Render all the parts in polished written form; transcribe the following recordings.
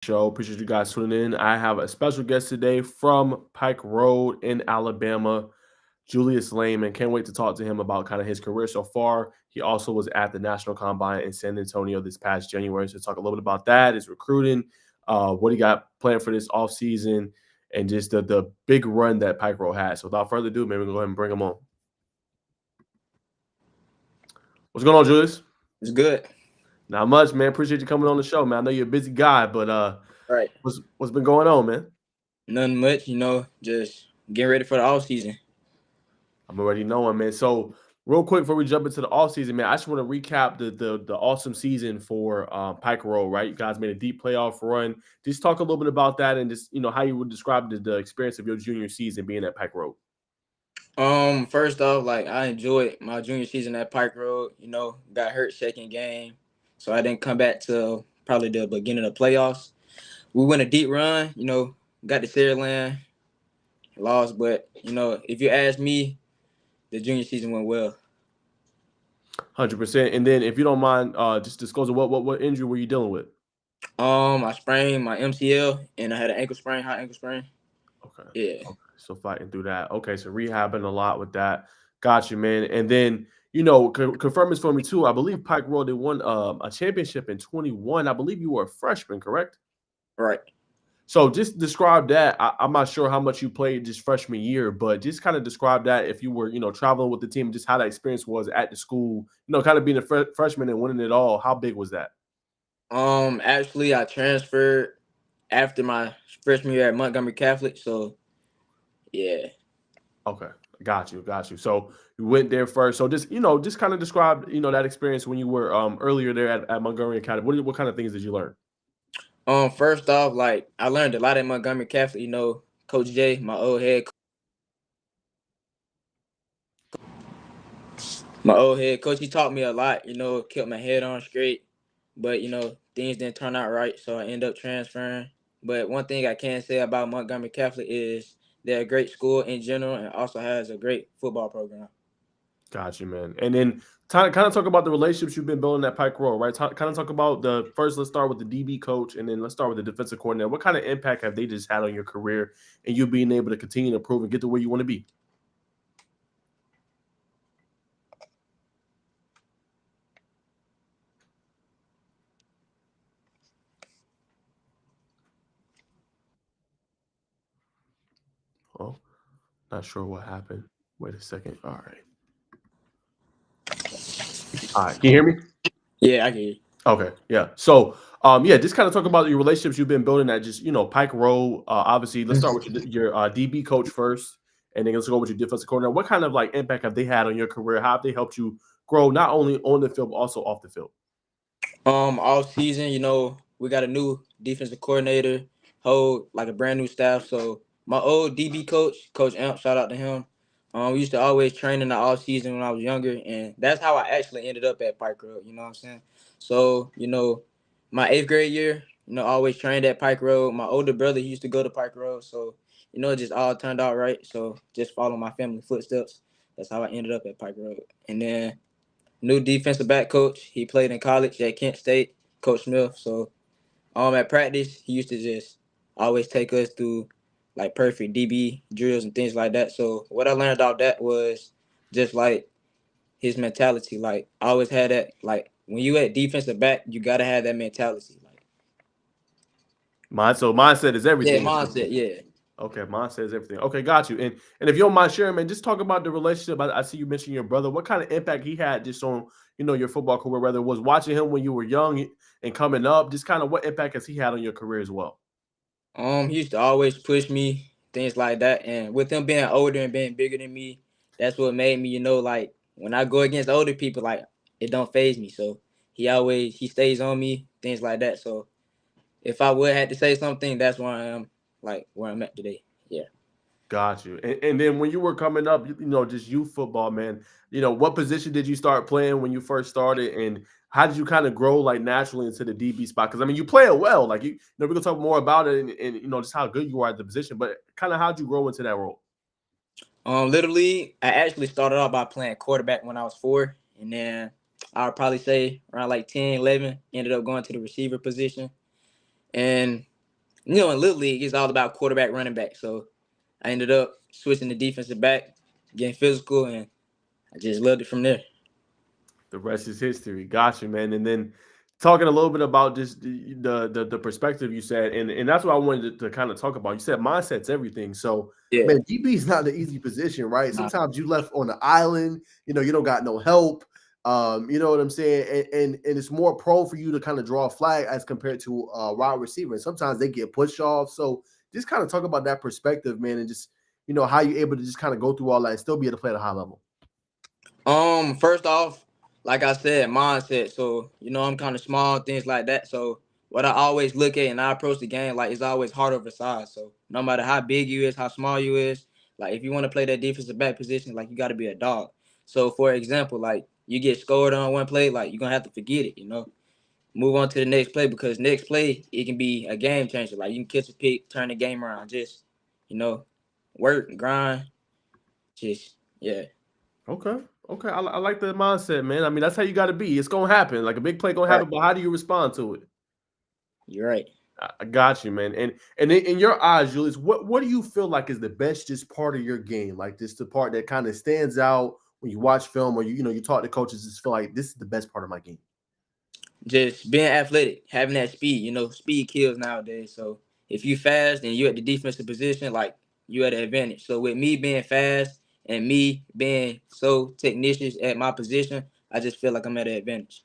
Show. Appreciate you guys tuning in. I have a special guest today from Pike Road in Alabama, Julius Lehman. Can't wait to talk to him about kind of his career so far. He also was at the National Combine in San Antonio this past January. So talk a little bit about that, his recruiting, what he got planned for this offseason, and just the big run that Pike Road has. So without further ado, maybe we'll go ahead and bring him on. What's going on, Julius? It's good. Not much, man. Appreciate you coming on the show, man. I know you're a busy guy, but Right. what's been going on, man? Nothing much, just getting ready for the off season. I'm already knowing, man. So, real quick before we jump into the off season, man, I just want to recap the awesome season for Pike Road. Right, you guys made a deep playoff run. Just talk a little bit about that and just how you would describe the experience of your junior season being at Pike Road. First off, like I enjoyed my junior season at Pike Road. Got hurt second game, so I didn't come back till probably the beginning of playoffs. We went a deep run. Got to Saraland, lost, but if you ask me, the junior season went well. 100%. And then, if you don't mind, just disclosing what injury were you dealing with? I sprained my MCL and I had an ankle sprain, high ankle sprain. Okay. Yeah. Okay. So fighting through that. Okay. So rehabbing a lot with that. Got you, man. And then, confirm this for me too. I believe Pike Road they won a championship in 21. I believe you were a freshman, correct? Right. So just describe that. I'm not sure how much you played just freshman year, but just kind of describe that if you were, traveling with the team, just how that experience was at the school, kind of being a freshman and winning it all. How big was that? Actually, I transferred after my freshman year at Montgomery Catholic, so yeah. Okay. Got you. So you went there first. So just kind of describe, that experience when you were earlier there at Montgomery Academy. What kind of things did you learn? First off, like I learned a lot at Montgomery Catholic. Coach J, my old head coach, he taught me a lot. Kept my head on straight, but things didn't turn out right, so I ended up transferring. But one thing I can say about Montgomery Catholic is they're a great school in general, and also has a great football program. Got you, man. And then kind of talk about the relationships you've been building at Pike Road, right? Kind of talk about the first. Let's start with the DB coach, and then let's start with the defensive coordinator. What kind of impact have they just had on your career and you being able to continue to improve and get to where you want to be? Oh, not sure what happened. Wait a second. All right. All right. Can you hear me? Yeah, I get it. Okay, yeah. So, yeah, just kind of talk about your relationships you've been building at just Pike Road. Obviously, let's start with your DB coach first, and then let's go with your defensive coordinator. What kind of like impact have they had on your career? How have they helped you grow not only on the field but also off the field? All season, we got a new defensive coordinator, whole like a brand new staff. So my old DB coach, Coach Amp, shout out to him. We used to always train in the off season when I was younger, and that's how I actually ended up at Pike Road. You know what I'm saying? So my eighth grade year, I always trained at Pike Road. My older brother, he used to go to Pike Road, so it just all turned out right. So just follow my family footsteps. That's how I ended up at Pike Road, and then new defensive back coach. He played in college at Kent State, Coach Smith. So at practice, he used to just always take us through like perfect DB drills and things like that. So what I learned about that was just like his mentality. Like I always had that. Like when you at defensive back, you gotta have that mentality. Like Mindset is yeah, everything. mindset. Yeah. Okay, mindset is everything. Okay, got you. And if you don't mind sharing, man, just talk about the relationship. I see you mentioned your brother. What kind of impact he had just on your football career? Whether it was watching him when you were young and coming up, just kind of what impact has he had on your career as well? He used to always push me, things like that. And with him being older and being bigger than me, that's what made me, like when I go against older people, like it don't phase me. So he stays on me, things like that. So if I would have to say something, that's where I am, like where I'm at today. Yeah. Got you. And then when you were coming up, just youth football, man, what position did you start playing when you first started? And how did you kind of grow like naturally into the DB spot? Because I mean, you play it well. Like we're gonna talk more about it and just how good you are at the position. But kind of how'd you grow into that role? Literally, I actually started off by playing quarterback when I was 4, and then I would probably say around like 10, 11, ended up going to the receiver position. And You know, in Little League, it's all about quarterback, running back. So I ended up switching to defensive back, getting physical, and I just loved it from there. The rest is history. Gotcha, man. And then talking a little bit about just the perspective you said, and that's what I wanted to kind of talk about. You said mindset's everything. So, Yeah. Man, DB is not the easy position, right? Nah. Sometimes you left on the island, you don't got no help. You know what I'm saying? And it's more prone for you to kind of draw a flag as compared to wide receiver. And sometimes they get pushed off. So just kind of talk about that perspective, man, and just how you're able to just kind of go through all that and still be able to play at a high level. First off, like I said, mindset. So, I'm kind of small, things like that. So what I always look at and I approach the game, like, it's always heart over size. So no matter how big you is, how small you is, like, if you want to play that defensive back position, like, you got to be a dog. So for example, like, you get scored on one play, like, you're going to have to forget it. Move on to the next play, because next play, it can be a game changer. Like, you can catch a pick, turn the game around. Just, work, grind, just, yeah. Okay. Okay. I like the mindset, man. I mean, that's how you got to be. It's going to happen. Like a big play going to Right. happen, but how do you respond to it? You're right. I got you, man. And in your eyes, Julius, what do you feel like is the best just part of your game? Like this the part that kind of stands out when you watch film or you talk to coaches, just feel like this is the best part of my game. Just being athletic, having that speed. Speed kills nowadays. So if you fast and you at the defensive position, like, you at the advantage. So with me being fast and me being so technician at my position, I just feel like I'm at an advantage.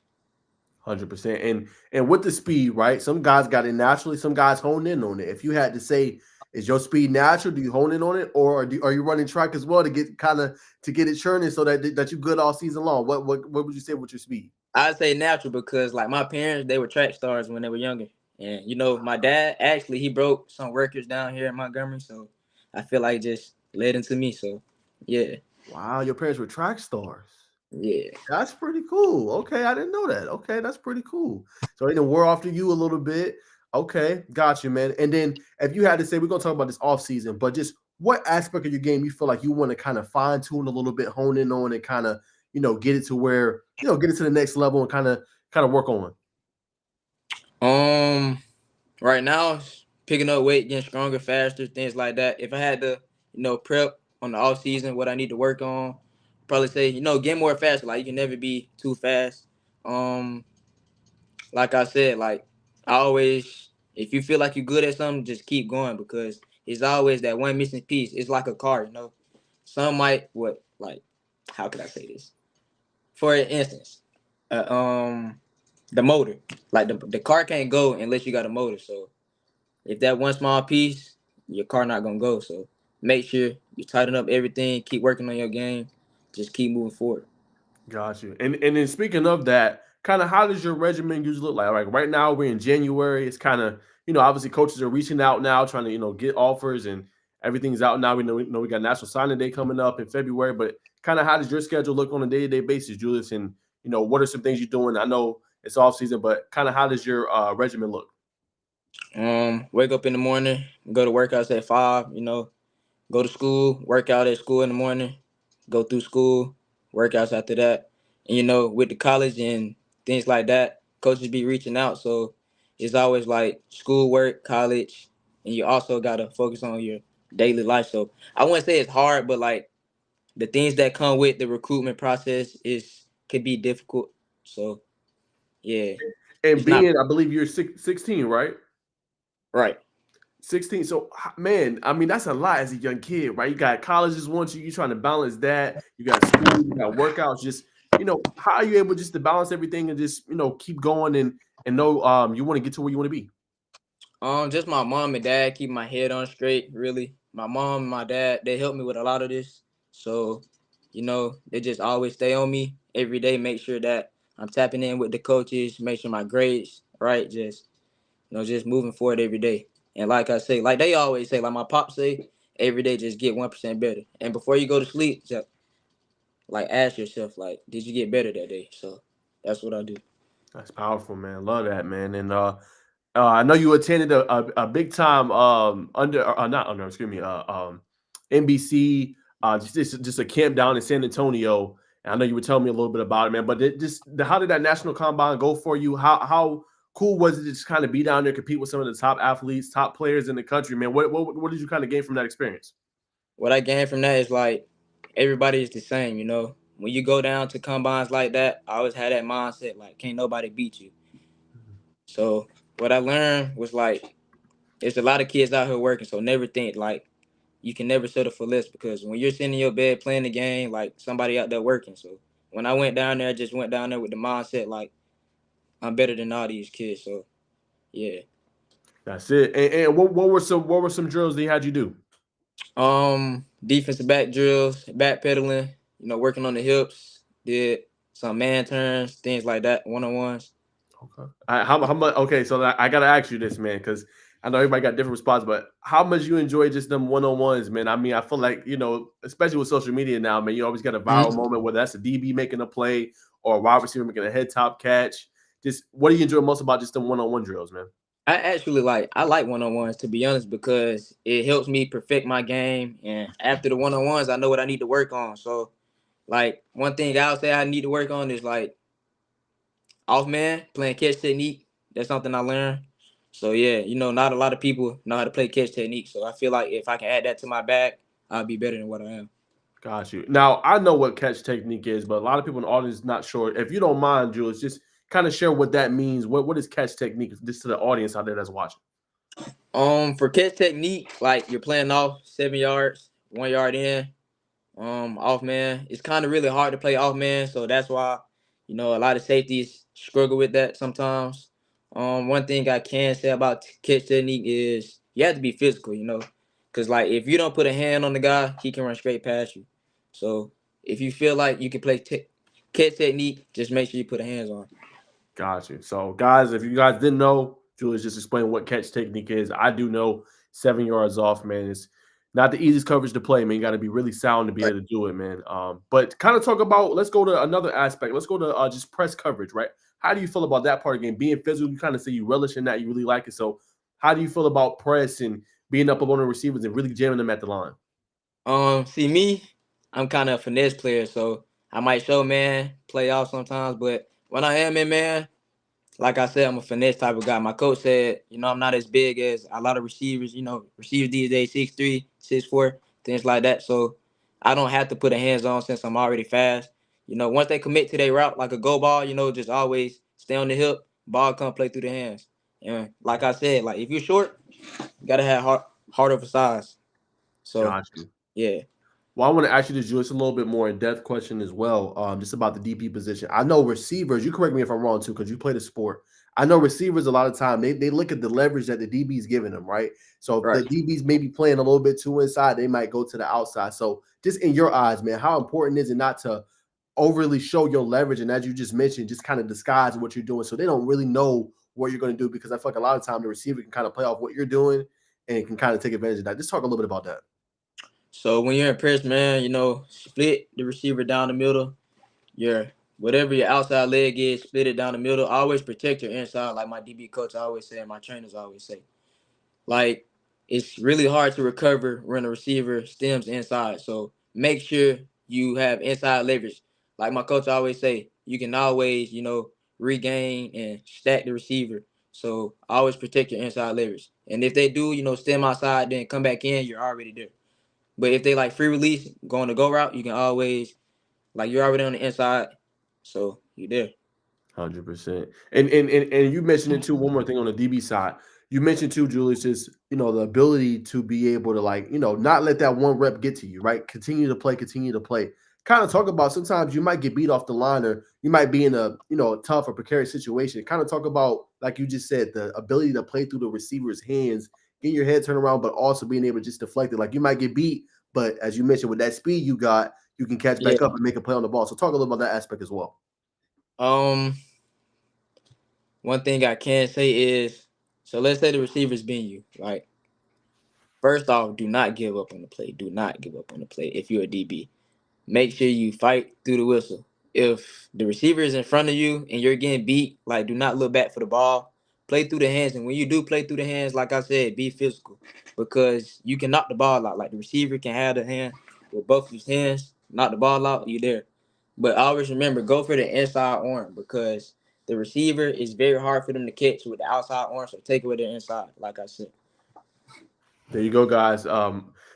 100%. And with the speed, right? Some guys got it naturally. Some guys hone in on it. If you had to say, is your speed natural? Do you hone in on it, or are you running track as well to get it churning so that you're good all season long? What would you say with your speed? I'd say natural, because like my parents, they were track stars when they were younger. And my dad actually, he broke some records down here in Montgomery. So I feel like it just led into me. So yeah. Wow, your parents were track stars. Yeah. That's pretty cool. Okay, I didn't know that. Okay, that's pretty cool. So they done wore off to you a little bit. Okay, got you, man. And then if you had to say, we're gonna talk about this off season, but just what aspect of your game you feel like you want to kind of fine tune a little bit, hone in on, and kind of get it to where get it to the next level and kind of work on. Right now, picking up weight, getting stronger, faster, things like that. If I had to, prep on the off season, what I need to work on, probably say, get more faster. Like, you can never be too fast. Um, like I said, like, I always, if you feel like you're good at something, just keep going, because it's always that one missing piece. It's like a car. Some might how could I say this? For instance, the motor. Like the car can't go unless you got a motor. So if that one small piece, your car not gonna go. So make sure you tighten up everything, keep working on your game, just keep moving forward. Got you. And then speaking of that, kind of how does your regimen usually look like? Like right now we're in January. It's kind of, obviously coaches are reaching out now, trying to, get offers and everything's out now. We know we got National Signing Day coming up in February, but kind of how does your schedule look on a day-to-day basis, Julius? And, what are some things you're doing? I know it's off season, but kind of how does your regimen look? Wake up in the morning, go to workouts at 5, go to school, work out at school in the morning, go through school, workouts after that. And with the college and things like that, coaches be reaching out. So it's always like school, work, college, and you also gotta focus on your daily life. So I wouldn't say it's hard, but like the things that come with the recruitment process could be difficult. So yeah, And it's not being, I believe you're 16, right? right. 16. So, man, I mean, that's a lot as a young kid, right? You got colleges want you. You're trying to balance that. You got school. You got workouts. Just, how are you able just to balance everything and just, keep going and know you want to get to where you want to be? Just my mom and dad keep my head on straight. Really, my mom and my dad, they help me with a lot of this. So, they just always stay on me every day. Make sure that I'm tapping in with the coaches. Make sure my grades right. Just moving forward every day. And like I say, like they always say, like my pop say, every day just get 1% better. And before you go to sleep, just like ask yourself, like, did you get better that day? So that's what I do. That's powerful, man. Love that, man. And I know you attended a big time not under excuse me NBC just a camp down in San Antonio. And I know you were telling me a little bit about it, man. But how did that national combine go for you? How cool was it to just kind of be down there, compete with some of the top athletes, top players in the country, man? What did you kind of gain from that experience? What I gained from that is like everybody is the same, you know. When you go down to combines like that, I always had that mindset like can't nobody beat you. So what I learned was like there's a lot of kids out here working, so never think like you can never settle for less because when you're sitting in your bed playing the game, like somebody out there working. So when I went down there, I just went down there with the mindset like I'm better than all these kids. So yeah. That's it. And what were some drills they had you do? Defensive back drills, backpedaling, you know, working on the hips, did some man turns, things like that, one-on-ones. Okay. How much? Okay, so I gotta ask you this, man, because I know everybody got different responses, but how much you enjoy just them one-on-ones, man? I mean, I feel like especially with social media now, man, you always got a viral moment, whether that's a DB making a play or a wide receiver making a head top catch. Just what do you enjoy most about just them one-on-one drills, man? I like one-on-ones to be honest because it helps me perfect my game. And after the one-on-ones, I know what I need to work on. So like one thing I'll say I need to work on is like off man, playing catch technique. That's something I learned. So yeah, you know, not a lot of people know how to play catch technique. So I feel like if I can add that to my bag, I'll be better than what I am. Got you. Now I know what catch technique is, but a lot of people in the audience not sure. If you don't mind, Julius, just kind of share what that means. What is catch technique? Just to the audience out there that's watching. For catch technique, like you're playing off 7 yards, 1 yard in, off man. It's kind of really hard to play off man, so that's why, you know, a lot of safeties struggle with that sometimes. One thing I can say about catch technique is you have to be physical, you know, because like if you don't put a hand on the guy, he can run straight past you. So if you feel like you can play catch technique, just make sure you put a hands on. Got you. So, guys, if you guys didn't know, Julius just explained what catch technique is. I do know 7 yards off, man. It's not the easiest coverage to play, man. You got to be really sound to be able to do it, man. But kind of talk about, let's go to another aspect. Let's go to just press coverage, right? How do you feel about that part of the game? Being physical, you kind of say you relish in that, you really like it. So, how do you feel about press and being up on the receivers and really jamming them at the line? See me, I'm kind of a finesse player, so I might show man, play off sometimes, but when I am in man, like I said, I'm a finesse type of guy. My coach said, you know, I'm not as big as a lot of receivers. You know, receivers these days 6'3", 6'4", things like that. So I don't have to put a hands on since I'm already fast. You know, once they commit to their route like a go ball, you know, just always stay on the hip, ball come play through the hands. And like I said, like if you're short, you gotta have heart of a size. So Got you. yeah. Well, I want to ask you this, Julius, a little bit more in-depth question as well, just about the DP position. I know receivers, you correct me if I'm wrong too, because you play the sport. I know receivers a lot of time, they look at the leverage that the DB is giving them, right? So if Right. the DB's maybe playing a little bit too inside, they might go to the outside. So just in your eyes, man, how important is it not to overly show your leverage? And as you just mentioned, just kind of disguise what you're doing so they don't really know what you're going to do, because I feel like a lot of time the receiver can kind of play off what you're doing and can kind of take advantage of that. Just talk a little bit about that. So when you're in press, man, you know, split the receiver down the middle. Your whatever your outside leg is, split it down the middle. Always protect your inside, like my DB coach always say, and my trainers always say. Like it's really hard to recover when a receiver stems inside. So make sure you have inside leverage. Like my coach always say, you can always, you know, regain and stack the receiver. So always protect your inside leverage. And if they do, you know, stem outside, then come back in, you're already there. But if they like free release, going the go route, you can always like you're already on the inside, so you there. 100%. And you mentioned it too. One more thing on the DB side. You mentioned too, Julius, is the ability to be able to not let that one rep get to you, right? Continue to play, continue to play. Kind of talk about sometimes you might get beat off the line or you might be in a tough or precarious situation. Kind of talk about, like you just said, the ability to play through the receiver's hands, get your head turned around, but also being able to just deflect it. Like you might get beat, but as you mentioned, with that speed you got, you can catch back up and make a play on the ball. So talk a little about that aspect as well. One thing I can say is, so let's say the receiver's been you, right? First off, do not give up on the play. Do not give up on the play if you're a DB. Make sure you fight through the whistle. If the receiver is in front of you and you're getting beat, like do not look back for the ball. Play through the hands. And when you do play through the hands, like I said, be physical. Because you can knock the ball out. Like the receiver can have the hand with both of his hands, knock the ball out, you're there. But always remember, go for the inside arm because the receiver is very hard for them to catch with the outside arm, so take it with the inside, like I said. There you go, guys.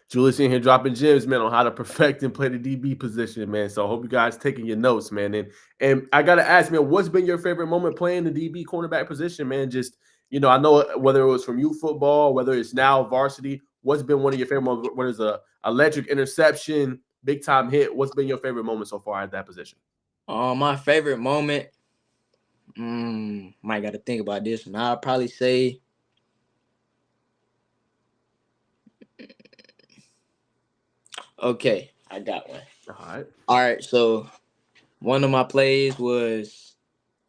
Julius in here dropping gems, man, on how to perfect and play the DB position, man. So I hope you guys taking your notes, man. And I gotta ask, man, what's been your favorite moment playing the DB cornerback position, man? Just I know whether it was from youth football, whether it's now varsity. What's been one of your favorite moments? What is a electric interception, big time hit? What's been your favorite moment so far at that position? My favorite moment, might got to think about this one. I'll probably say, okay, I got one. All right. So one of my plays was,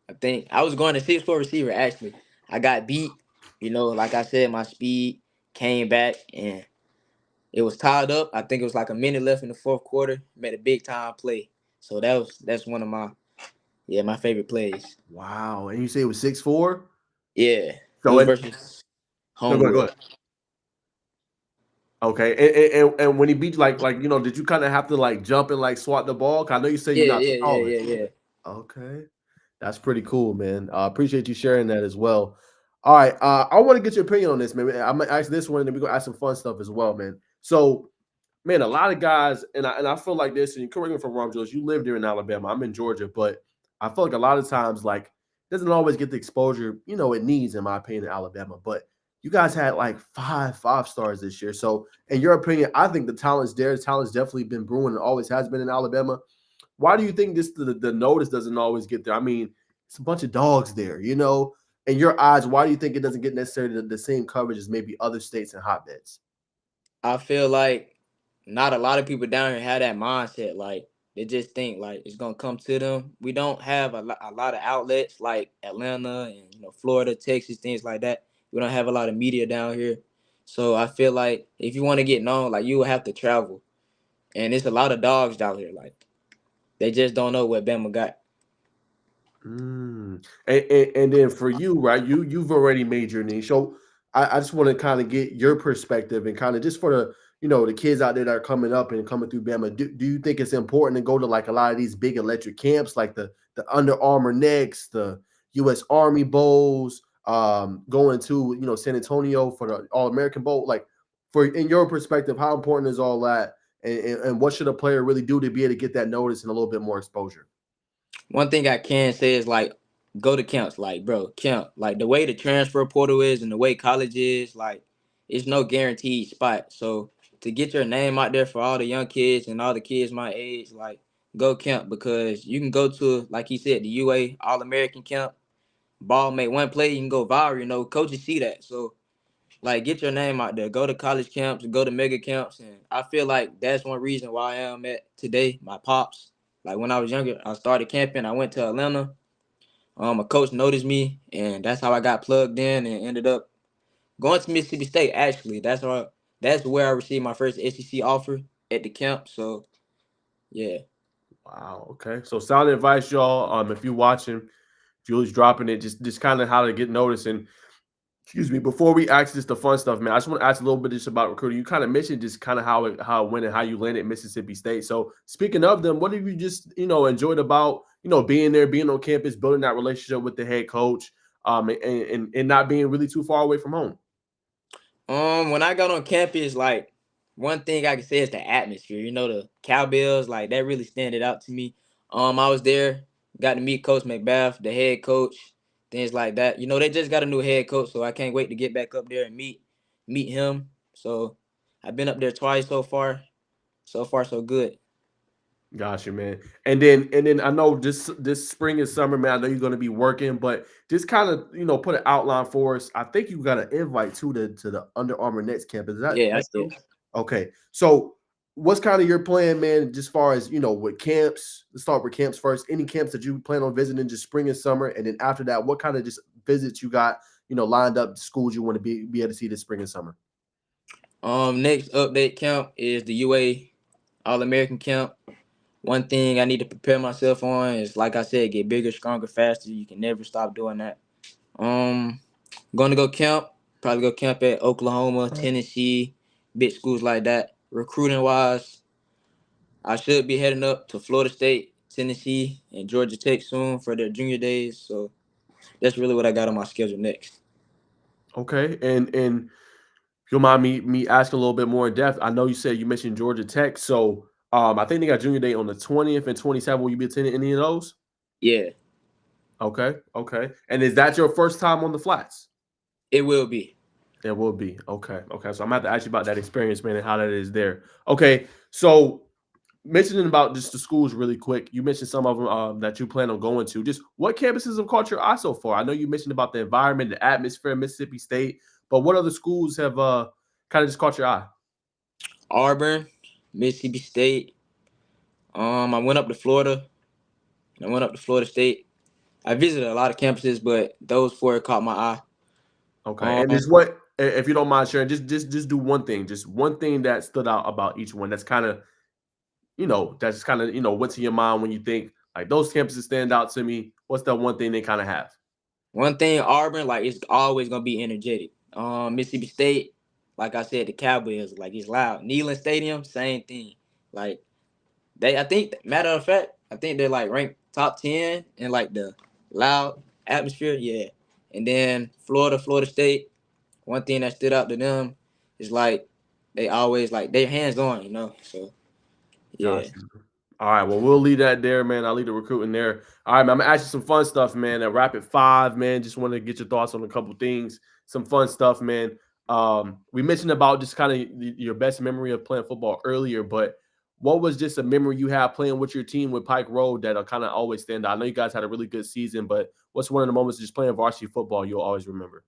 I think I was going to 6'4" receiver. Actually, I got beat. Like I said, my speed came back and it was tied up. I think it was like a minute left in the fourth quarter. Made a big time play. So that's one of my favorite plays. Wow. And you say it was 6'4"? Yeah. So it was versus Homeboy. Go ahead. Okay, and when he beat you, like did you kind of have to like jump and like swat the ball? Cause I know you say you're not too tall. Yeah. Okay, that's pretty cool, man. I appreciate you sharing that as well. All right, I want to get your opinion on this, man. I'm gonna ask this one, and then we're gonna ask some fun stuff as well, man. So, man, a lot of guys, and I feel like this, and you correct me if I'm wrong, Julius. You lived here in Alabama. I'm in Georgia, but I feel like a lot of times, like, doesn't always get the exposure, it needs, in my opinion, in Alabama. But you guys had like five stars this year. So, in your opinion, I think the talent's there. The talent's definitely been brewing and always has been in Alabama. Why do you think the notice doesn't always get there? I mean, it's a bunch of dogs there, In your eyes, why do you think it doesn't get necessarily the same coverage as maybe other states and hotbeds? I feel like not a lot of people down here have that mindset. Like, they just think like it's gonna come to them. We don't have a lot of outlets like Atlanta and Florida, Texas, things like that. We don't have a lot of media down here. So I feel like if you want to get known, like, you will have to travel. And it's a lot of dogs down here. Like, they just don't know what Bama got. And then for you, right? You've already made your niche. So I just want to kind of get your perspective and kind of just for the kids out there that are coming up and coming through Bama. Do you think it's important to go to like a lot of these big electric camps, like the Under Armour Next, the U.S. Army Bowls, going to San Antonio for the All American Bowl? Like, in your perspective, how important is all that, and what should a player really do to be able to get that notice and a little bit more exposure? One thing I can say is, like, go to camps. Like, bro, camp. Like, the way the transfer portal is and the way college is, like, it's no guaranteed spot. So to get your name out there for all the young kids and all the kids my age, like, go camp, because you can go to, like he said, the UA All-American camp, ball make one play, you can go viral. Coaches see that. So, like, get your name out there. Go to college camps, go to mega camps. And I feel like that's one reason why I am at today. My pops. Like, when I was younger, I started camping. I went to Atlanta. A coach noticed me, and that's how I got plugged in and ended up going to Mississippi State. Actually, that's where I received my first SEC offer, at the camp. So, yeah. Wow. Okay. So sound advice, y'all. If you're watching, Julius dropping it, just kind of how to get noticed. And excuse me, before we ask just the fun stuff, man, I just want to ask a little bit just about recruiting. You kind of mentioned just kind of how it went and how you landed Mississippi State. So speaking of them, what have you just enjoyed about being there, being on campus, building that relationship with the head coach, and not being really too far away from home? When I got on campus, like, one thing I can say is the atmosphere. The cowbells, like, that really standed out to me. I was there, got to meet Coach McBath, the head coach, things like that. They just got a new head coach, so I can't wait to get back up there and meet him. So I've been up there twice so far. So far, so good. Gotcha, man. And then I know this spring and summer, man, I know you're going to be working, but just kind of put an outline for us. I think you got an invite to the Under Armour Next campus. Is that Yeah, I did. Okay? So what's kind of your plan, man? Just far as with camps. Let's start with camps first. Any camps that you plan on visiting just spring and summer, and then after that, what kind of just visits you got lined up? Schools you want to be able to see this spring and summer? Next update camp is the UA All-American camp. One thing I need to prepare myself on is, like I said, get bigger, stronger, faster. You can never stop doing that. Going to go camp. Probably go camp at Oklahoma, Tennessee, big schools like that. Recruiting wise, I should be heading up to Florida State, Tennessee, and Georgia Tech soon for their junior days. So that's really what I got on my schedule next. Okay, and if you'll mind me asking a little bit more in depth. I know you said you mentioned Georgia Tech, so I think they got junior day on the 20th and 27th. Will you be attending any of those? Yeah, Okay, okay. And is that your first time on the flats? it will be. It will be. Okay, okay. So I'm going to have to ask you about that experience, man, and how that is there. Okay, so mentioning about just the schools really quick, you mentioned some of them that you plan on going to. Just what campuses have caught your eye so far? I know you mentioned about the environment, the atmosphere, Mississippi State, but what other schools have kind of just caught your eye? Auburn, Mississippi State. I went up to Florida. I went up to Florida State. I visited a lot of campuses, but those four caught my eye. Okay, and it's what, if you don't mind sharing, just do one thing, just one thing that stood out about each one. That's kind of, that's kind of, what's in your mind when you think like those campuses stand out to me. What's that one thing they kind of have? One thing, Auburn, like it's always gonna be energetic. Mississippi State, like I said, the Cowboys, like it's loud. Neyland Stadium, same thing. Like I think, matter of fact, I think they're like ranked top 10 in like the loud atmosphere. Yeah, and then Florida State. One thing that stood out to them is like they always like they hands on. So yeah. Gotcha. All right, well, we'll leave that there, man. I'll leave the recruiting there. All right, man, I'm going to ask you some fun stuff, man. At Rapid 5, man, just want to get your thoughts on a couple things. Some fun stuff, man. We mentioned about just kind of your best memory of playing football earlier, but what was just a memory you have playing with your team with Pike Road that'll kind of always stand out? I know you guys had a really good season, but what's one of the moments just playing varsity football you'll always remember?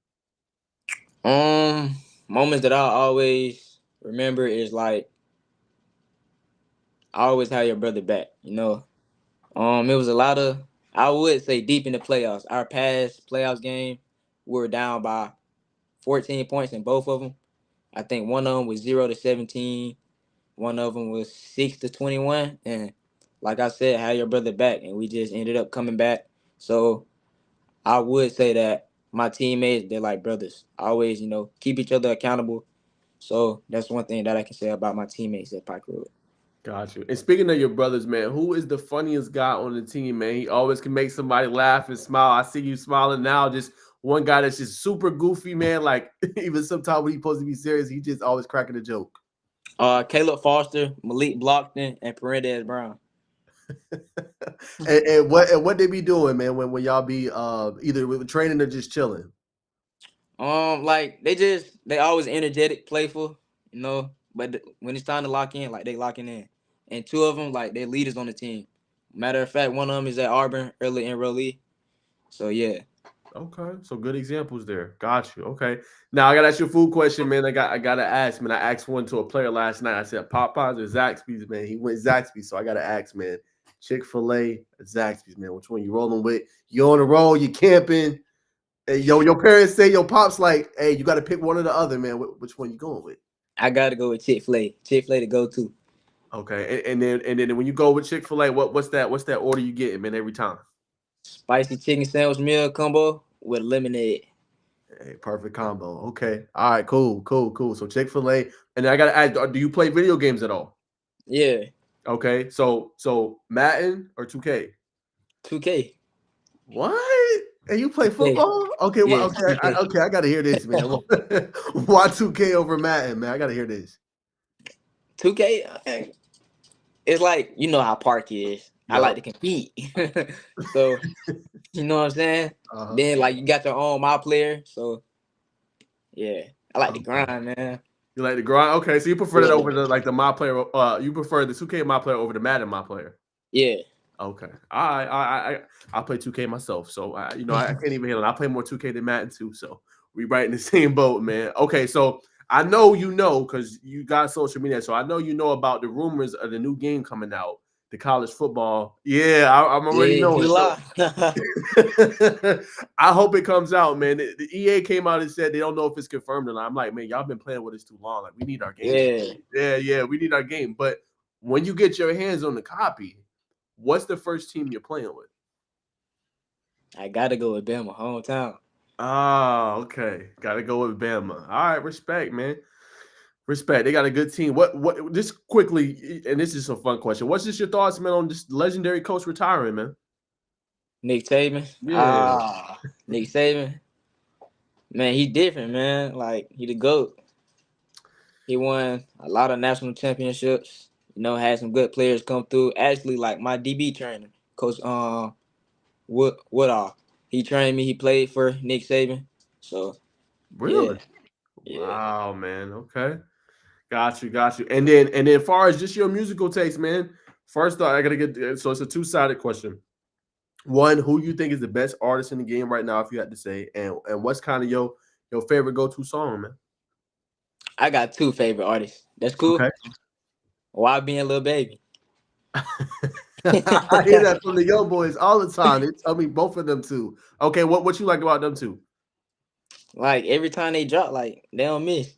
Moments that I always remember is like I always have your brother back. It was a lot of, I would say, deep in the playoffs. Our past playoffs game, we were down by 14 points in both of them. I think one of them was 0-17. One of them was 6-21. And like I said, have your brother back. And we just ended up coming back. So I would say that my teammates, they're like brothers. Always, keep each other accountable. So that's one thing that I can say about my teammates at Pike Road. Got you. And speaking of your brothers, man, who is the funniest guy on the team, man? He always can make somebody laugh and smile. I see you smiling now. Just one guy that's just super goofy, man. Like even sometimes when he's supposed to be serious, he just always cracking a joke. Caleb Foster, Malik Blockton, and Paredes Brown. and what they be doing, man, when y'all be either with training or just chilling? Like they always energetic, playful, But when it's time to lock in, like they locking in. And two of them, like they're leaders on the team. Matter of fact, one of them is at Auburn, early enrollee. So yeah. Okay, so good examples there. Got you. Okay, now I gotta ask you a food question, man. I gotta ask, man. I asked one to a player last night. I said Popeyes or Zaxby's, man. He went Zaxby's, so I gotta ask, man. Chick-fil-A, Zaxby's, man. Which one you rolling with? You on the roll? You camping? Hey, your parents say your pops like, hey, you got to pick one or the other, man. Which one you going with? I gotta go with Chick-fil-A. Chick-fil-A to go to. Okay, and then when you go with Chick-fil-A, what's that order you getting, man, every time? Spicy chicken sandwich meal combo with lemonade. Hey, perfect combo. Okay, all right, cool. So Chick-fil-A, and then I gotta ask, do you play video games at all? Yeah. Okay, so Madden or 2K? 2K. What? And you play football? Okay, well, okay, I gotta hear this, man. Why 2K over Madden, man? I gotta hear this. 2K, it's like, you know how Park is. I like to compete. So, you know what I'm saying? Then, like, you got your own my player. So, yeah, I like to grind, man. You like to grind? Okay, so you prefer that over the my player. You prefer the 2K my player over the Madden my player? Yeah. Okay. I play 2K myself, so I can't even handle it. I play more 2K than Madden too, so we right in the same boat, man. Okay, so I know because you got social media, so I know about the rumors of the new game coming out, the college football. Yeah, I'm already knowing. So. I hope it comes out, man. The EA came out and said they don't know if it's confirmed or not. I'm like, man, y'all been playing with us too long. Like, we need our game. Yeah, we need our game. But when you get your hands on the copy, what's the first team you're playing with? I gotta go with Bama, hometown. Ah, okay. Gotta go with Bama. All right, respect, man. Respect. They got a good team. What just quickly, and this is a fun question. What's just your thoughts, man, on this legendary coach retiring, man? Nick Saban. Yeah. Nick Saban. Man, he different, man. Like he the GOAT. He won a lot of national championships. Had some good players come through. Actually, like my DB trainer, Coach Woodall. He trained me. He played for Nick Saban. So yeah, Really? yeah. Wow, man. Okay. Got you. And then far as just your musical taste, man. First off, I gotta get so it's a two-sided question. One, who you think is the best artist in the game right now, if you had to say, and what's kind of your favorite go-to song, man? I got two favorite artists. That's cool. Okay. Why being Lil Baby? I hear that from the young boys all the time. They tell me both of them too. Okay, what you like about them two? Like every time they drop, like they don't miss.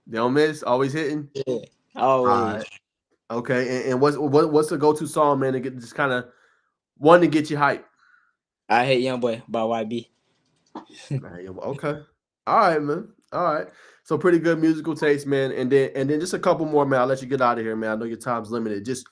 They don't miss, always hitting. Yeah, All always. right. Okay, and what's the go-to song, man, to get just kind of one to get you hype? I hate Young Boy by YB. Okay. All right, man. All right. So pretty good musical taste, man. And then just a couple more, man. I'll let you get out of here, man. I know your time's limited. Just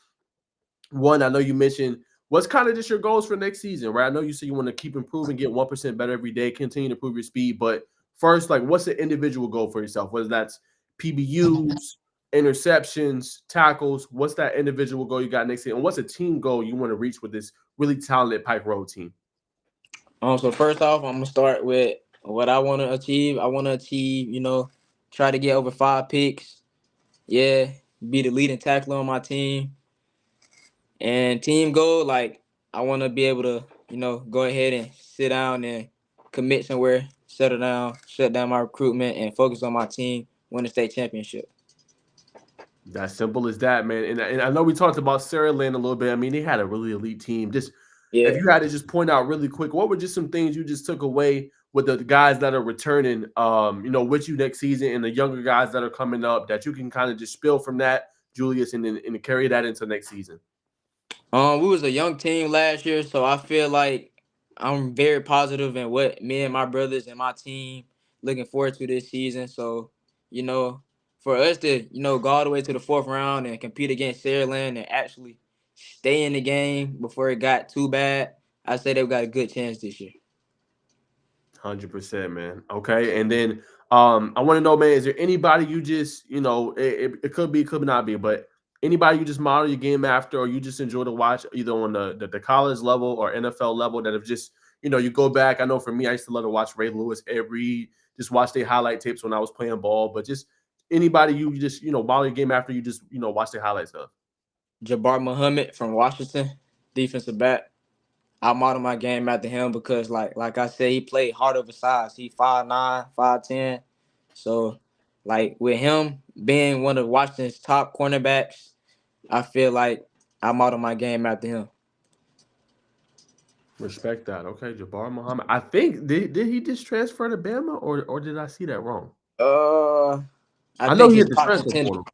one, I know you mentioned what's kind of just your goals for next season, right? I know you said you want to keep improving, get 1% better every day, continue to improve your speed. But first, like, what's the individual goal for yourself? Whether that's PBUs, interceptions, tackles, what's that individual goal you got next season? And what's a team goal you want to reach with this really talented Pike Road team? So first off, I'm gonna start with what I want to achieve. I want to achieve, try to get over 5 picks. Yeah, be the leading tackler on my team. And team goal, like I want to be able to, go ahead and sit down and commit somewhere, settle down, shut down my recruitment, and focus on my team, win the state championship. That simple as that, man. And I know we talked about Sarah Land a little bit. I mean, they had a really elite team. Just if Yeah. you had to just point out really quick, what were just some things you just took away with the guys that are returning, with you next season and the younger guys that are coming up that you can kind of just spill from that, Julius, and carry that into next season? We was a young team last year, so I feel like I'm very positive in what me and my brothers and my team looking forward to this season. So, you know, for us to, go all the way to the fourth round and compete against Saraland and actually stay in the game before it got too bad, I say they've got a good chance this year. 100%, man. Okay. And then I want to know, man, is there anybody you just, it could be, it could not be, but anybody you just model your game after or you just enjoy to watch either on the college level or NFL level that have just, you go back. I know for me, I used to love to watch Ray Lewis just watch their highlight tapes when I was playing ball, but just anybody you just, model your game after you just, watch their highlights of. Jabbar Muhammad from Washington, defensive back. I model my game after him because like I said, he played hard over size. He 5'9", 5'10". So like with him being one of Washington's top cornerbacks, I feel like I model my game after him. Respect that. Okay. Jabbar Muhammad. I think, did he just transfer to Bama or did I see that wrong? Uh, I I know think he he's hit the top transfer contender. portal.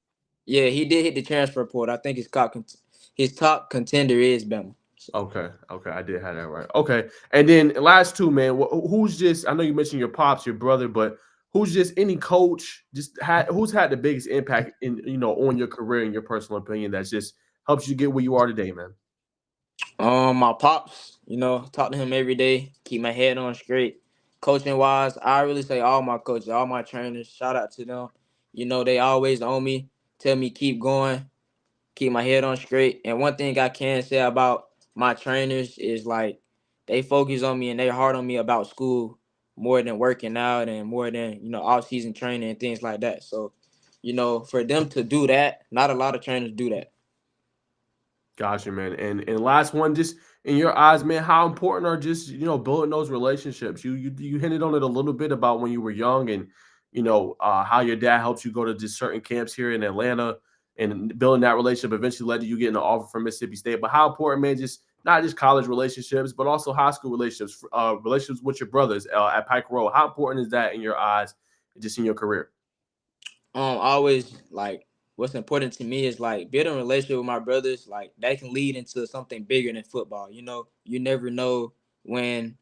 Yeah, he did hit the transfer portal. I think his top contender is Bama. So, Okay, I did have that right. Okay, and then last two, man. Who's just? I know you mentioned your pops, your brother, but who's just any coach? Who's had the biggest impact in on your career, in your personal opinion, that just helps you get where you are today, man. my pops, talk to him every day, keep my head on straight. Coaching wise, I really say all my coaches, all my trainers, shout out to them. They always on me, tell me keep going, keep my head on straight. And one thing I can say about my trainers is like they focus on me and they hard on me about school more than working out and more than, off season training and things like that. So, for them to do that, not a lot of trainers do that. Gotcha, man. And last one, just in your eyes, man, how important are just building those relationships? You hinted on it a little bit about when you were young, and how your dad helps you go to just certain camps here in Atlanta, and building that relationship eventually led to you getting an offer from Mississippi State. But how important, man, just not just college relationships, but also high school relationships, relationships with your brothers at Pike Road. How important is that in your eyes, just in your career? Always like what's important to me is like building a relationship with my brothers, like that can lead into something bigger than football. You never know when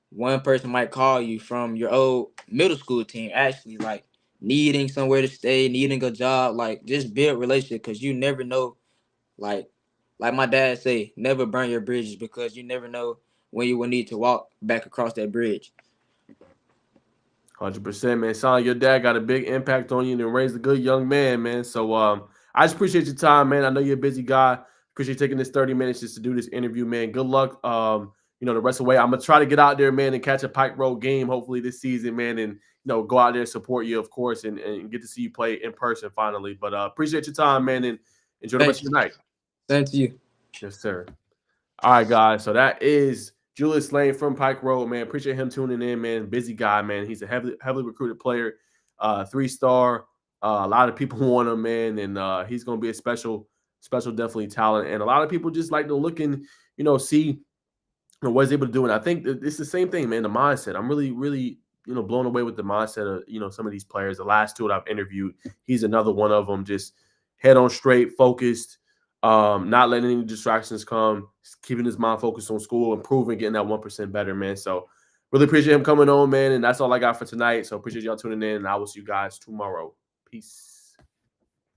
one person might call you from your old middle school team, actually, like needing somewhere to stay, needing a job, like just build relationship because you never know, like my dad say, never burn your bridges because you never know when you will need to walk back across that bridge. 100%, man. Sound like your dad got a big impact on you and raised a good young man, man. So I just appreciate your time, man. I know you're a busy guy. Appreciate taking this 30 minutes just to do this interview, man. Good luck. The rest of the way. I'm gonna try to get out there, man, and catch a Pike Road game hopefully this season, man, and go out there and support you, of course, and get to see you play in person finally. But appreciate your time, man, and enjoy the rest of your night. Same to you. Yes, sir. All right, guys. So that is Julius Lane from Pike Road, man. Appreciate him tuning in, man. Busy guy, man. He's a heavily recruited player, 3-star. A lot of people want him, man, and he's going to be a special definitely talent. And a lot of people just like to look and, see what he's able to do. And I think it's the same thing, man, the mindset. I'm really, really, blown away with the mindset of, some of these players. The last two that I've interviewed, he's another one of them, just head on straight, focused, not letting any distractions come, keeping his mind focused on school, improving, getting that 1% better, man. So really appreciate him coming on, man. And that's all I got for tonight. So appreciate y'all tuning in, and I will see you guys tomorrow. Peace.